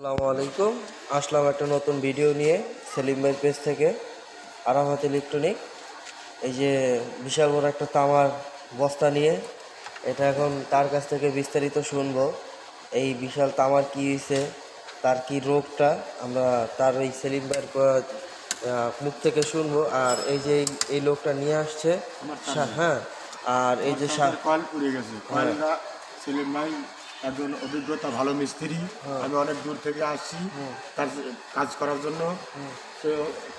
আসসালামু আলাইকুম। আসলাম একটা নতুন ভিডিও নিয়ে সেলিম ভাই পেজ থেকে। আরাফাত ইলেকট্রনিক এই যে বিশাল বড় একটা তামার বস্তা নিয়ে এটা এখন তার কাছ থেকে বিস্তারিত শুনবো। এই বিশাল তামার কী হয়েছে, তার কি রোগটা, আমরা তার এই সেলিম ভাইয়ের মুখ থেকে শুনবো। আর এই যে এই লোকটা নিয়ে আসছে, হ্যাঁ, আর এই যে কয়েল পুড়ে গেছে। কয়েলটা সেলিম ভাই একজন অভিজ্ঞতা ভালো মিস্ত্রি। আমি অনেক দূর থেকে আসছি তার কাজ করার জন্য। তো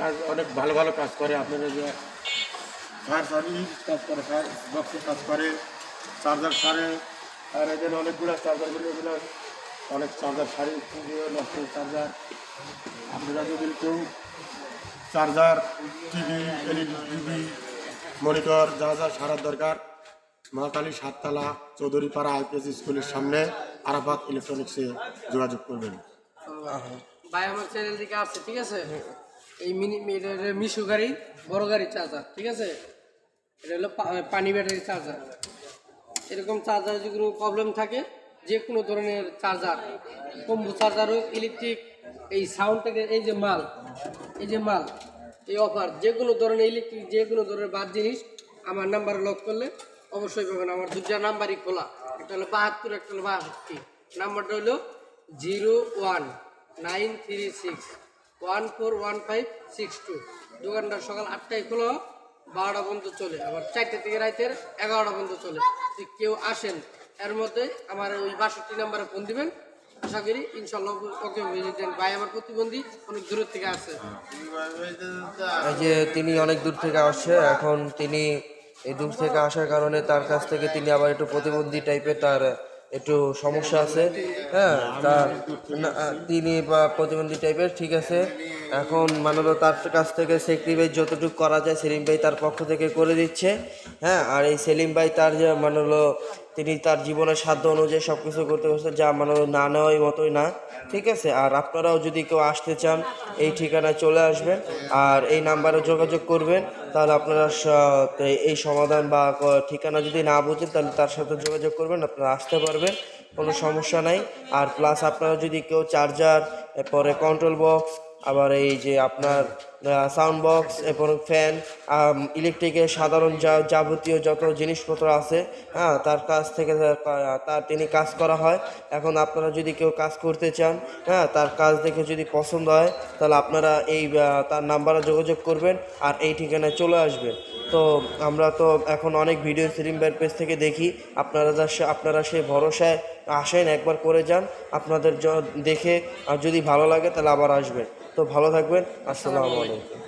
কাজ অনেক ভালো ভালো কাজ করে। আপনারা যে ফায়ার সার্ভিস কাজ করে, ফায়ার বক্সের কাজ করে, চার্জার সারে, আর এখানে অনেকগুলো চার্জারগুলো এগুলো অনেক চার্জার সারি নষ্ট চার্জার। আপনারা যদি কেউ charger, TV, LED TV, monitor যা যা সারার দরকার, মহাকালী 7তলা চৌধুরীপাড়া আইপিএস স্কুলের সামনে আরাফাত ইলেকট্রনিক্সে যোগাযোগ করবেন। ভাই আমার চ্যানেল থেকে আসছে, ঠিক আছে? এই মিশু গাড়ি, বড় গাড়ির চার্জার, ঠিক আছে? এটা হলো পানি ব্যাটারি চার্জার। এরকম চার্জার যদি কোনো প্রবলেম থাকে, যে কোনো ধরনের চার্জার, কম্বো চার্জার হোক, ইলেকট্রিক, এই সাউন্ড থেকে এই যে মাল, এই অফার, যে কোনো ধরনের ইলেকট্রিক, যে কোনো ধরনের বাদ জিনিস আমার নাম্বারে লক করলে অবশ্যই পাবেন। আমার দুটা নাম্বারই খোলা, একটা হলো 72, একটা হলো 62। নাম্বারটা হলো 019361411562। দোকানটা সকাল 8টায় খোলা, 12টা পর্যন্ত চলে, আবার 4টা থেকে রাতের 11টা পর্যন্ত চলে। যদি কেউ আসেন এর মধ্যে আমার ওই 62 নাম্বারে ফোন দিবেন, আশা করি ইনশাল্লাহ ওকে বুঝে দেন। ভাই আমার প্রতিবন্ধী অনেক দূরের থেকে আসছে। এই যে তিনি অনেক দূর থেকে আসছে, এখন তিনি এই দূর থেকে আসার কারণে তার কাছ থেকে তিনি আবার একটু প্রতিবন্ধী টাইপের, তার একটু সমস্যা আছে, হ্যাঁ, তার তিনি বা প্রতিবন্ধী টাইপের, ঠিক আছে। এখন মানলো তার কাছ থেকে স্যাক্রিফাইস যতটুকু করা যায় সেলিম ভাই তার পক্ষ থেকে করে দিচ্ছে, হ্যাঁ। আর এই সেলিম ভাই তার যে মানলো তিনি তার জীবনের সাধ্য অনুযায়ী সব কিছু করতে করতে, যা মানলো না নেওয়াই মতোই না, ঠিক আছে। আর আপনারাও যদি কেউ আসতে চান এই ঠিকানায় চলে আসবেন আর এই নাম্বারে যোগাযোগ করবেন, তাহলে আপনারা এই সমাধান বা ঠিকানা যদি না বুঝেন তাহলে তার সাথে যোগাযোগ করবেন, আপনারা আসতে পারবেন, কোনো সমস্যা নাই। আর প্লাস আপনারা যদি কেউ চার্জার, এরপরে কন্ট্রোল বক্স, আবার এই যে আপনার সাউন্ড বক্স, এরপর ফ্যান, ইলেকট্রিকের সাধারণ যাবতীয় যত জিনিসপত্র আছে, হ্যাঁ, তার কাছ থেকে তার তিনি কাজ করা হয়। এখন আপনারা যদি কেউ কাজ করতে চান, হ্যাঁ, তার কাজ দেখে যদি পছন্দ হয় তাহলে আপনারা এই তার নাম্বারে যোগাযোগ করবেন আর এই ঠিকানায় চলে আসবেন। তো আমরা তো এখন অনেক ভিডিও সেলিম ভাইয়ের পেজ থেকে দেখি, আপনারা সেই ভরসায় আসেন, একবার করে যান, আপনাদের দেখে আর যদি ভালো লাগে তাহলে আবার আসবেন। তো ভালো থাকবেন, আসসালামু আলাইকুম।